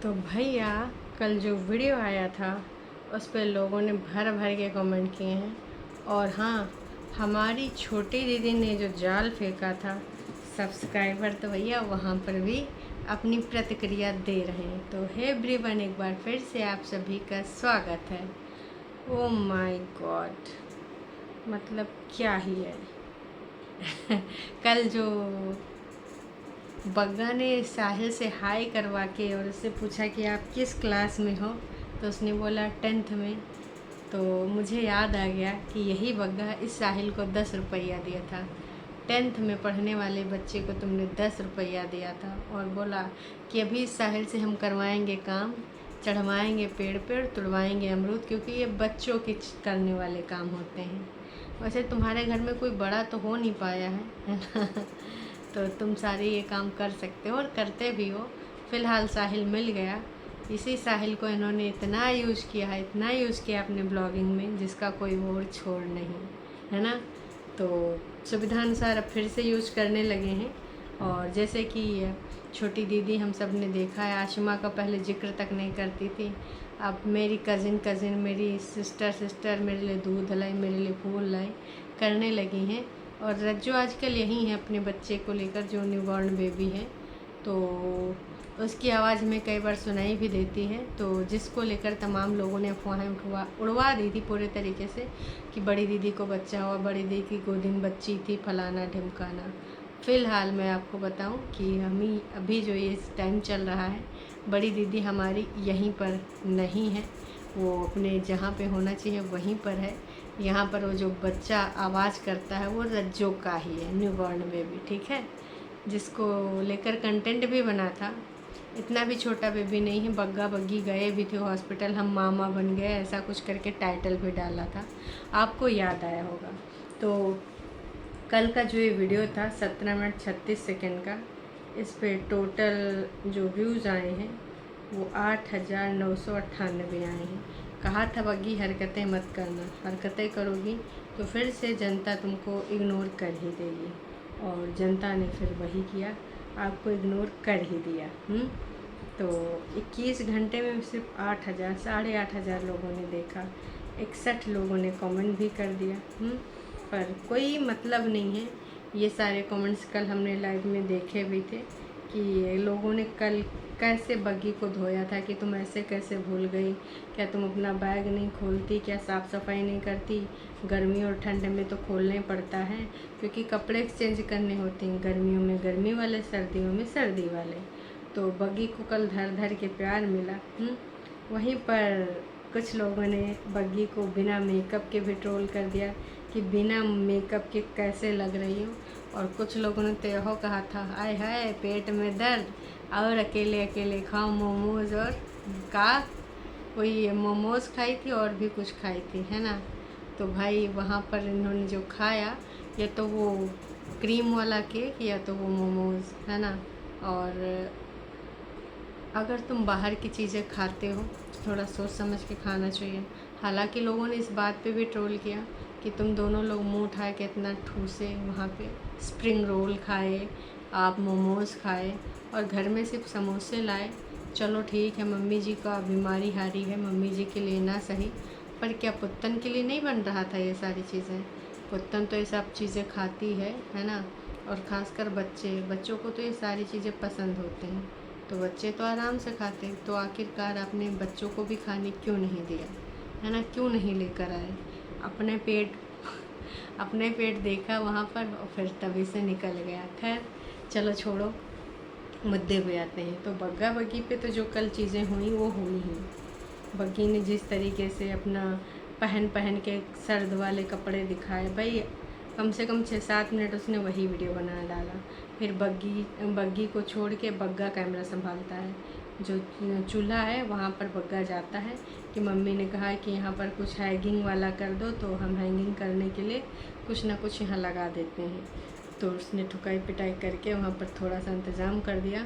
तो भैया कल जो वीडियो आया था उस पर लोगों ने भर भर के कमेंट किए हैं। और हाँ, हमारी छोटी दीदी ने जो जाल फेंका था, सब्सक्राइबर तो भैया वहाँ पर भी अपनी प्रतिक्रिया दे रहे हैं। तो हे एवरीवन, एक बार फिर से आप सभी का स्वागत है। ओ माय गॉड, मतलब क्या ही है। कल जो बग्गा ने साहिल से हाय करवा के और उससे पूछा कि आप किस क्लास में हो, तो उसने बोला 10th में। तो मुझे याद आ गया कि यही बग्गा इस साहिल को 10 रुपया दिया था। 10th में पढ़ने वाले बच्चे को तुमने 10 रुपया दिया था और बोला कि अभी इस साहिल से हम करवाएंगे काम, चढ़वाएंगे पेड़ पेड़, तुड़वाएंगे अमरूद, क्योंकि ये बच्चों के करने वाले काम होते हैं। वैसे तुम्हारे घर में कोई बड़ा तो हो नहीं पाया है ना। तो तुम सारे ये काम कर सकते हो और करते भी हो। फ़िलहाल साहिल मिल गया। इसी साहिल को इन्होंने इतना यूज़ किया है, इतना यूज़ किया अपने ब्लॉगिंग में, जिसका कोई और छोड़ नहीं है ना। तो सुविधानुसार अब फिर से यूज़ करने लगे हैं। और जैसे कि छोटी दीदी हम सब ने देखा है, आशिमा का पहले जिक्र तक नहीं करती थी, अब मेरी कज़िन मेरी सिस्टर मेरे लिए दूध लाई, मेरे लिए फूल लाई करने लगी हैं। और रज्जो आजकल यही है अपने बच्चे को लेकर, जो न्यूबॉर्न बेबी है, तो उसकी आवाज़ में कई बार सुनाई भी देती है। तो जिसको लेकर तमाम लोगों ने अफवाहें उड़वा दी थी पूरे तरीके से कि बड़ी दीदी को बच्चा हुआ, बड़ी दीदी की गोदी में बच्ची थी, फलाना ढिमकाना। फ़िलहाल मैं आपको बताऊं कि हमें अभी जो ये टाइम चल रहा है, बड़ी दीदी हमारी यहीं पर नहीं है, वो अपने जहाँ पे होना चाहिए वहीं पर है। यहाँ पर वो जो बच्चा आवाज़ करता है वो रज्जो का ही है, न्यूबॉर्न बेबी, ठीक है, जिसको लेकर कंटेंट भी बना था। इतना भी छोटा बेबी नहीं है, बग्गा बग्गी गए भी थे हॉस्पिटल, हम मामा बन गए, ऐसा कुछ करके टाइटल भी डाला था, आपको याद आया होगा। तो कल का जो ये वीडियो था 17 मिनट 36 सेकेंड का, इस पे टोटल जो व्यूज़ आए हैं वो 8,998 आए हैं। कहा था बग्गी हरकतें मत करना, हरकतें करोगी तो फिर से जनता तुमको इग्नोर कर ही देगी। और जनता ने फिर वही किया, आपको इग्नोर कर ही दिया। तो 21 घंटे में सिर्फ 8,000 8,500 लोगों ने देखा, 61 लोगों ने कमेंट भी कर दिया। पर कोई मतलब नहीं है। ये सारे कमेंट्स कल हमने लाइव में देखे भी थे कि लोगों ने कल कैसे बग्गी को धोया था कि तुम ऐसे कैसे भूल गई, क्या तुम अपना बैग नहीं खोलती, क्या साफ़ सफाई नहीं करती। गर्मी और ठंड में तो खोलना ही पड़ता है, क्योंकि कपड़े एक्सचेंज करने होते हैं, गर्मियों में गर्मी वाले, सर्दियों में सर्दी वाले। तो बग्गी को कल धर धर के प्यार मिला। वहीं पर कुछ लोगों ने बग्गी को बिना मेकअप के भी ट्रोल कर दिया कि बिना मेकअप के कैसे लग रही हो। और कुछ लोगों ने तो यह कहा था, आय हाय पेट में दर्द और अकेले अकेले खाओ मोमोज़, और का वही मोमोज़ खाई थी और भी कुछ खाई थी, है ना। तो भाई वहाँ पर इन्होंने जो खाया, या तो वो क्रीम वाला केक या तो वो मोमोज़, है ना। और अगर तुम बाहर की चीज़ें खाते हो तो थोड़ा सोच समझ के खाना चाहिए। हालांकि लोगों ने इस बात पे भी ट्रोल किया कि तुम दोनों लोग मुंह उठाए के इतना ठूसे, वहाँ पे स्प्रिंग रोल खाए, आप मोमोज़ खाए और घर में सिर्फ समोसे लाए। चलो ठीक है, मम्मी जी का बीमारी हारी है, मम्मी जी के लिए ना सही, पर क्या पुत्तन के लिए नहीं बन रहा था ये सारी चीज़ें? पुत्तन तो ये सब चीज़ें खाती है ना। और ख़ासकर बच्चों को तो ये सारी चीज़ें पसंद होते हैं, तो बच्चे तो आराम से खाते हैं। तो आखिरकार आपने बच्चों को भी खाने क्यों नहीं दिया, है ना, क्यों नहीं लेकर आए? अपने पेट अपने पेट देखा वहाँ पर और फिर तभी से निकल गया। खैर चलो छोड़ो, मुद्दे पे आते हैं। तो बग्गा बग्गी पे तो जो कल चीज़ें हुई वो हुई ही। बग्गी ने जिस तरीके से अपना पहन के सर्द वाले कपड़े दिखाए, भाई कम से कम 6-7 मिनट उसने वही वीडियो बना डाला। फिर बग्गी को छोड़ के बग्गा कैमरा संभालता है, जो चूल्हा है वहाँ पर बग्गा जाता है कि मम्मी ने कहा है कि यहाँ पर कुछ हैंगिंग वाला कर दो, तो हम हैंगिंग करने के लिए कुछ ना कुछ यहाँ लगा देते हैं। तो उसने ठुकाई पिटाई करके वहाँ पर थोड़ा सा इंतज़ाम कर दिया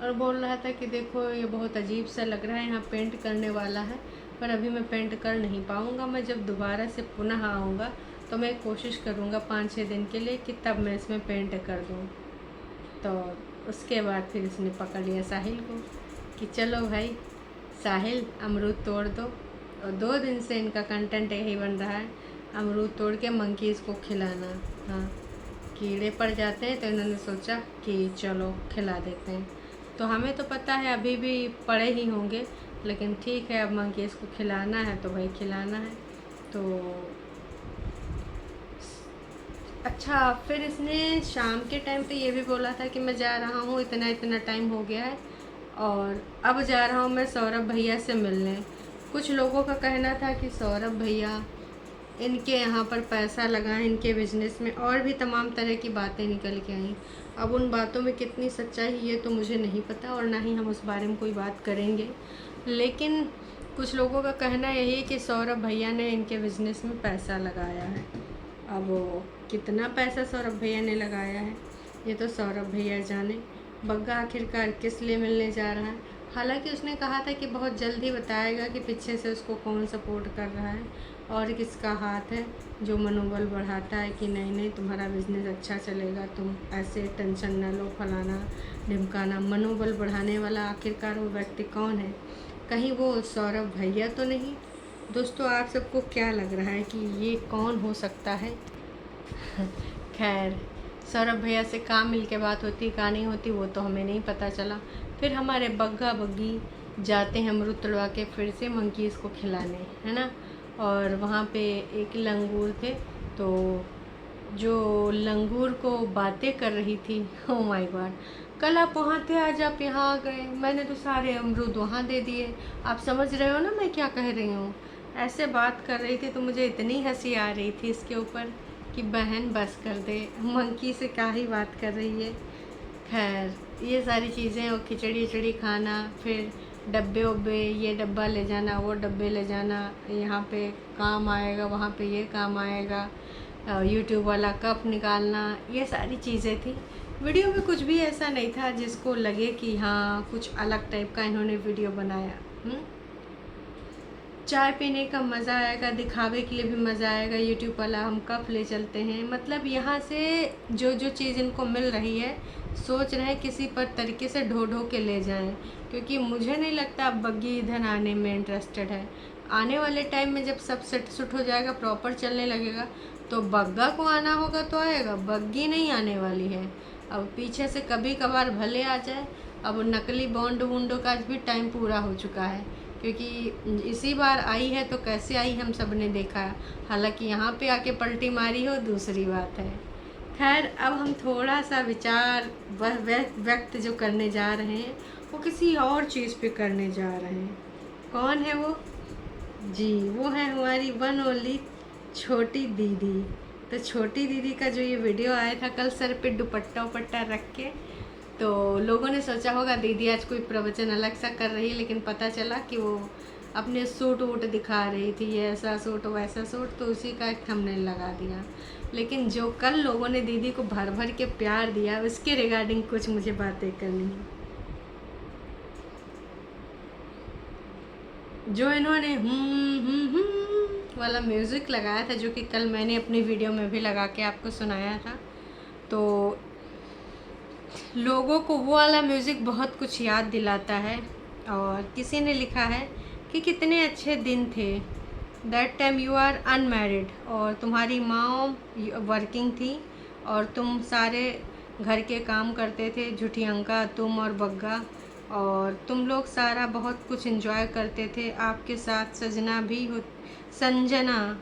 और बोल रहा था कि देखो ये बहुत अजीब सा लग रहा है, यहाँ पेंट करने वाला है, पर अभी मैं पेंट कर नहीं पाऊँगा, मैं जब दोबारा से पुनः आऊँगा तो मैं कोशिश करूँगा 5-6 दिन के लिए कि तब मैं इसमें पेंट कर दूँ। तो उसके बाद फिर इसने पकड़ लिया साहिल को कि चलो भाई साहिल अमरूद तोड़ दो, और 2 दिन से इनका कंटेंट यही बन रहा है, अमरूद तोड़ के मंकीज़ को खिलाना। हाँ, कीड़े पड़ जाते हैं तो इन्होंने सोचा कि चलो खिला देते हैं। तो हमें तो पता है अभी भी पड़े ही होंगे, लेकिन ठीक है, अब मंकीज़ को खिलाना है तो भाई खिलाना है। तो अच्छा, फिर इसने शाम के टाइम पे ये भी बोला था कि मैं जा रहा हूँ, इतना इतना टाइम हो गया है और अब जा रहा हूँ मैं सौरभ भैया से मिलने। कुछ लोगों का कहना था कि सौरभ भैया इनके यहाँ पर पैसा लगाएं इनके बिज़नेस में, और भी तमाम तरह की बातें निकल के आई। अब उन बातों में कितनी सच्चाई है ये तो मुझे नहीं पता, और ना ही हम उस बारे में कोई बात करेंगे। लेकिन कुछ लोगों का कहना यही है कि सौरभ भैया ने इनके बिज़नेस में पैसा लगाया है। अब वो कितना पैसा सौरभ भैया ने लगाया है ये तो सौरभ भैया जाने। बग्गा आखिरकार किस लिए मिलने जा रहा है? हालांकि उसने कहा था कि बहुत जल्दी बताएगा कि पीछे से उसको कौन सपोर्ट कर रहा है और किसका हाथ है जो मनोबल बढ़ाता है कि नहीं नहीं तुम्हारा बिज़नेस अच्छा चलेगा, तुम ऐसे टेंशन न लो, फलाना ढिमकाना। मनोबल बढ़ाने वाला आखिरकार वो व्यक्ति कौन है? कहीं वो सौरभ भैया तो नहीं? दोस्तों, आप सबको क्या लग रहा है कि ये कौन हो सकता है? खैर, सौरभ भैया से काम मिल के बात होती का नहीं होती वो तो हमें नहीं पता चला। फिर हमारे बग्गा बग्गी जाते हैं अमरूद तोड़वा के फिर से मंकीज़ को खिलाने, है ना। और वहाँ पे एक लंगूर थे, तो जो लंगूर को बातें कर रही थी, ओ माय गॉड, कल आप वहाँ थे, आज आप यहाँ आ गए, मैंने तो सारे अमरूद वहाँ दे दिए। आप समझ रहे हो ना मैं क्या कह रही हूँ? ऐसे बात कर रही थी तो मुझे इतनी हंसी आ रही थी इसके ऊपर कि बहन बस कर दे, मंकी से क्या ही बात कर रही है। खैर, ये सारी चीज़ें और खिचड़ी उचड़ी खाना, फिर डब्बे उब्बे, ये डब्बा ले जाना, वो डब्बे ले जाना, यहाँ पे काम आएगा, वहाँ पे ये काम आएगा, यूट्यूब वाला कप निकालना, ये सारी चीज़ें थी। वीडियो में कुछ भी ऐसा नहीं था जिसको लगे कि हाँ कुछ अलग टाइप का इन्होंने वीडियो बनाया। चाय पीने का मज़ा आएगा, दिखावे के लिए भी मज़ा आएगा, यूट्यूब वाला हम कप ले चलते हैं, मतलब यहाँ से जो जो चीज़ इनको मिल रही है सोच रहे हैं किसी पर तरीके से ढो ढो के ले जाएं, क्योंकि मुझे नहीं लगता अब बग्गी इधर आने में इंटरेस्टेड है। आने वाले टाइम में जब सब सेट सुट हो जाएगा, प्रॉपर चलने लगेगा, तो बग्गा को आना होगा तो आएगा, बग्गी नहीं आने वाली है। अब पीछे से कभी कभार भले आ जाए, अब नकली बॉन्ड वुंडो का भी टाइम पूरा हो चुका है, क्योंकि इसी बार आई है तो कैसे आई हम सब ने देखा है। हालांकि यहाँ पे आके पलटी मारी हो दूसरी बात है। खैर, अब हम थोड़ा सा विचार व्यक्त जो करने जा रहे हैं वो किसी और चीज़ पे करने जा रहे हैं। कौन है वो? जी, वो है हमारी वन ओनली छोटी दीदी। तो छोटी दीदी का जो ये वीडियो आया था कल सर पे दुपट्टा उपट्टा रख के, तो लोगों ने सोचा होगा दीदी आज कोई प्रवचन अलग सा कर रही है, लेकिन पता चला कि वो अपने सूट वूट दिखा रही थी, ये ऐसा सूट वैसा सूट, तो उसी का एक थंबनेल लगा दिया। लेकिन जो कल लोगों ने दीदी को भर भर के प्यार दिया उसके रिगार्डिंग कुछ मुझे बातें करनी है। जो इन्होंने वाला म्यूज़िक लगाया था, जो कि कल मैंने अपनी वीडियो में भी लगा के आपको सुनाया था, तो लोगों को वो वाला म्यूज़िक बहुत कुछ याद दिलाता है। और किसी ने लिखा है कि कितने अच्छे दिन थे, that time you are unmarried, और तुम्हारी माँ वर्किंग थी और तुम सारे घर के काम करते थे, झूठी अंका, तुम और बग्गा, और तुम लोग सारा बहुत कुछ एंजॉय करते थे। आपके साथ सजना भी हो, संजना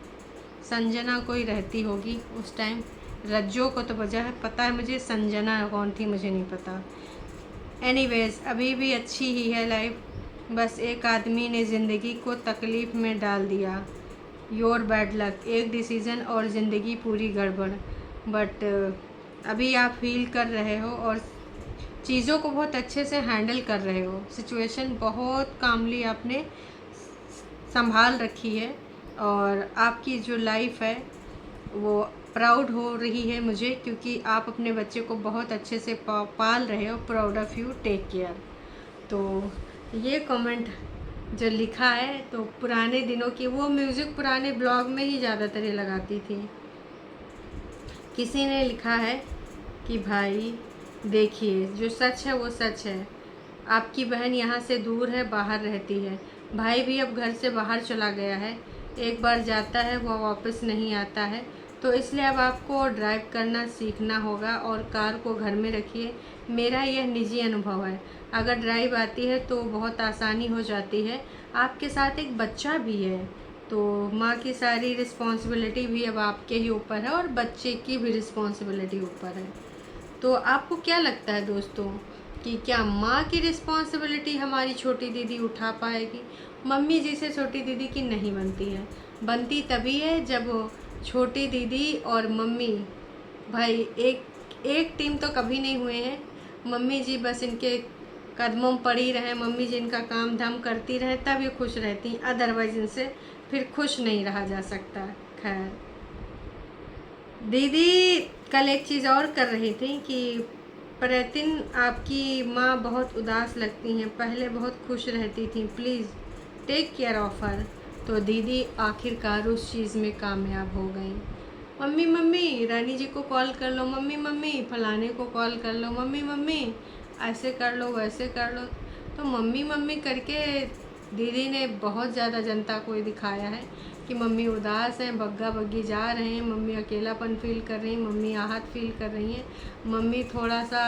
कोई रहती होगी उस टाइम, रज्जो को तो वजह है पता है मुझे, संजना कौन थी मुझे नहीं पता। एनीवेज, अभी भी अच्छी ही है लाइफ, बस एक आदमी ने ज़िंदगी को तकलीफ़ में डाल दिया। योर बैड लक, एक डिसीज़न और ज़िंदगी पूरी गड़बड़। बट अभी आप फील कर रहे हो और चीज़ों को बहुत अच्छे से हैंडल कर रहे हो, सिचुएशन बहुत कामली आपने संभाल रखी है, और आपकी जो लाइफ है वो प्राउड हो रही है मुझे, क्योंकि आप अपने बच्चे को बहुत अच्छे से पाल रहे हो। Proud of you, take care. तो ये कमेंट जो लिखा है, तो पुराने दिनों की वो म्यूज़िक पुराने ब्लॉग में ही ज़्यादातर ये लगाती थी। किसी ने लिखा है कि भाई देखिए जो सच है वो सच है, आपकी बहन यहाँ से दूर है, बाहर रहती है। भाई भी अब घर से बाहर चला गया है, एक बार जाता है वह वापस नहीं आता है। तो इसलिए अब आपको ड्राइव करना सीखना होगा और कार को घर में रखिए। मेरा यह निजी अनुभव है, अगर ड्राइव आती है तो बहुत आसानी हो जाती है। आपके साथ एक बच्चा भी है, तो माँ की सारी रिस्पॉन्सिबिलिटी भी अब आपके ही ऊपर है और बच्चे की भी रिस्पॉन्सिबिलिटी ऊपर है। तो आपको क्या लगता है दोस्तों कि क्या माँ की रिस्पॉन्सिबिलिटी हमारी छोटी दीदी उठा पाएगी? मम्मी जी से छोटी दीदी की नहीं बनती है। बनती तभी है जब छोटी दीदी और मम्मी भाई एक एक टीम तो कभी नहीं हुए हैं। मम्मी जी बस इनके कदमों में पड़ी रहें, मम्मी जी इनका काम धाम करती रहें, तब ये खुश रहती हैं, अदरवाइज इनसे फिर खुश नहीं रहा जा सकता। खैर, दीदी कल एक चीज़ और कर रही थी कि प्रतिदिन आपकी माँ बहुत उदास लगती हैं, पहले बहुत खुश रहती थी, please take care of her. तो दीदी आखिरकार उस चीज़ में कामयाब हो गई। मम्मी मम्मी रानी जी को कॉल कर लो, मम्मी मम्मी फलाने को कॉल कर लो, मम्मी मम्मी ऐसे कर लो वैसे कर लो। तो मम्मी मम्मी करके दीदी ने बहुत ज़्यादा जनता को दिखाया है कि मम्मी उदास हैं, बग्गा बग्गी जा रहे हैं, मम्मी अकेलापन फील कर रही हैं, मम्मी आहत फील कर रही हैं, मम्मी थोड़ा सा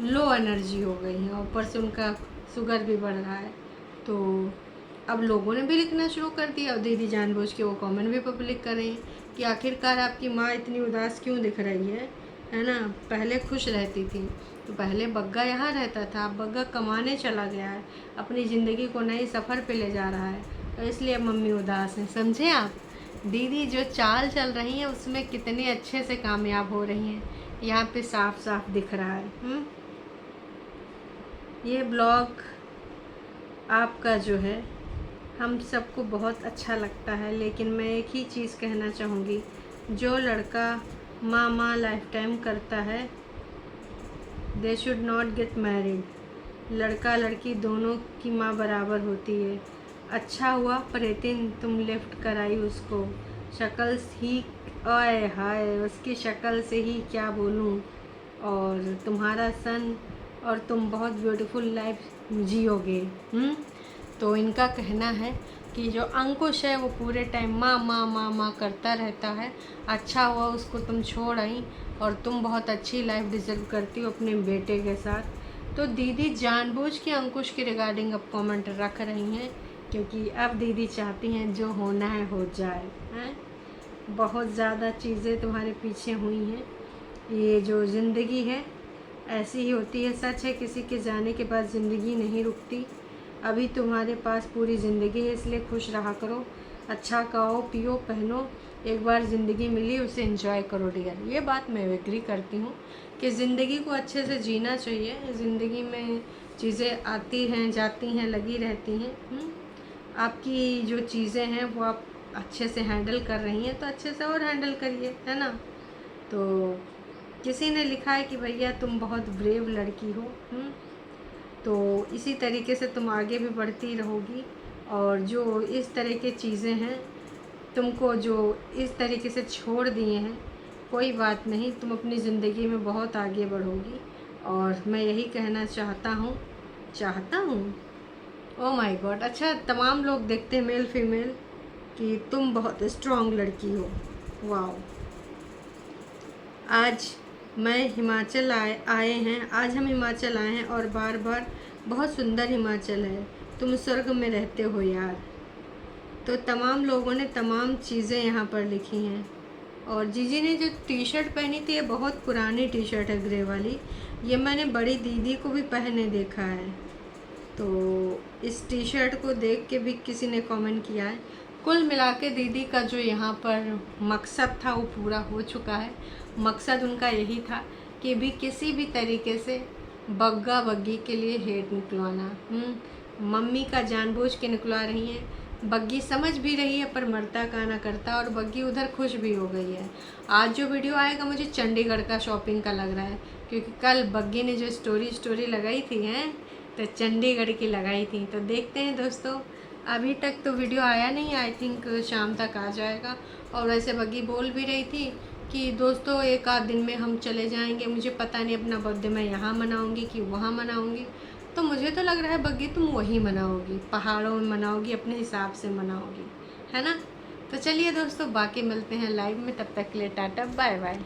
लो एनर्जी हो गई हैं, ऊपर से उनका शुगर भी बढ़ रहा है। तो अब लोगों ने भी लिखना शुरू कर दिया और दीदी जानबूझ के वो कमेंट भी पब्लिक कर रही हैं कि आखिरकार आपकी माँ इतनी उदास क्यों दिख रही है ना? पहले खुश रहती थी, तो पहले बग्गा यहाँ रहता था, अब बग्गा कमाने चला गया है, अपनी ज़िंदगी को नए सफ़र पे ले जा रहा है, तो इसलिए अब मम्मी उदास हैं। समझे आप? दीदी जो चाल चल रही हैं उसमें कितने अच्छे से कामयाब हो रही हैं, यहाँ पे साफ साफ दिख रहा है। ये ब्लॉग आपका जो है हम सबको बहुत अच्छा लगता है, लेकिन मैं एक ही चीज़ कहना चाहूँगी, जो लड़का माँ लाइफ टाइम करता है they should not get married. लड़का लड़की दोनों की माँ बराबर होती है। अच्छा हुआ प्रतिदिन तुम लिफ्ट कराई उसको, शक्ल ही आए हाय उसकी शक्ल से ही क्या बोलूँ, और तुम्हारा सन और तुम बहुत ब्यूटीफुल लाइफ जियोगे। तो इनका कहना है कि जो अंकुश है वो पूरे टाइम माँ माँ माँ माँ करता रहता है। अच्छा हुआ उसको तुम छोड़ आई और तुम बहुत अच्छी लाइफ डिजर्व करती हो अपने बेटे के साथ। तो दीदी जानबूझ के अंकुश के रिगार्डिंग अब कमेंट रख रही हैं, क्योंकि अब दीदी चाहती हैं जो होना है हो जाए। हैं बहुत ज़्यादा चीज़ें तुम्हारे पीछे हुई हैं, ये जो ज़िंदगी है ऐसी ही होती है। सच है किसी के जाने के बाद ज़िंदगी नहीं रुकती। अभी तुम्हारे पास पूरी ज़िंदगी है, इसलिए खुश रहा करो, अच्छा खाओ पियो पहनो, एक बार ज़िंदगी मिली उसे एंजॉय करो डियर। ये बात मैं एग्री करती हूँ कि ज़िंदगी को अच्छे से जीना चाहिए। ज़िंदगी में चीज़ें आती हैं जाती हैं लगी रहती हैं। आपकी जो चीज़ें हैं वो आप अच्छे से हैंडल कर रही हैं, तो अच्छे से और हैंडल करिए, है ना? तो किसी ने लिखा है कि भैया तुम बहुत ब्रेव लड़की हो। तो इसी तरीके से तुम आगे भी बढ़ती रहोगी, और जो इस तरह की चीज़ें हैं तुमको जो इस तरीके से छोड़ दिए हैं, कोई बात नहीं, तुम अपनी ज़िंदगी में बहुत आगे बढ़ोगी। और मैं यही कहना चाहता हूँ ओ माय गॉड, अच्छा तमाम लोग देखते हैं मेल फीमेल कि तुम बहुत स्ट्रॉन्ग लड़की हो। वाओ, आज हम हिमाचल आए हैं और बार बहुत सुंदर हिमाचल है, तुम स्वर्ग में रहते हो यार। तो तमाम लोगों ने तमाम चीज़ें यहाँ पर लिखी हैं। और जीजी ने जो टी शर्ट पहनी थी ये बहुत पुरानी टी शर्ट है, ग्रे वाली, ये मैंने बड़ी दीदी को भी पहने देखा है। तो इस टी शर्ट को देख के भी किसी ने कमेंट किया है। कुल मिला के दीदी का जो यहाँ पर मकसद था वो पूरा हो चुका है। मकसद उनका यही था कि भी किसी भी तरीके से बग्गा बग्गी के लिए हेट निकलवाना। मम्मी का जानबूझ के निकलवा रही हैं, बग्गी समझ भी रही है पर मरता का ना करता, और बग्गी उधर खुश भी हो गई है। आज जो वीडियो आएगा मुझे चंडीगढ़ का शॉपिंग का लग रहा है, क्योंकि कल बग्गी ने जो स्टोरी लगाई थी हैं तो चंडीगढ़ की लगाई थी। तो देखते हैं दोस्तों, अभी तक तो वीडियो आया नहीं, आई थिंक शाम तक आ जाएगा। और वैसे बग्गी बोल भी रही थी कि दोस्तों एक आध दिन में हम चले जाएंगे, मुझे पता नहीं अपना बर्थडे मैं यहाँ मनाऊंगी कि वहाँ मनाऊंगी। तो मुझे तो लग रहा है बग्गी तुम वहीं मनाओगी, पहाड़ों में मनाओगी, अपने हिसाब से मनाओगी, है ना। तो चलिए दोस्तों, बाकी मिलते हैं लाइव में, तब तक के लिए टाटा बाय बाय।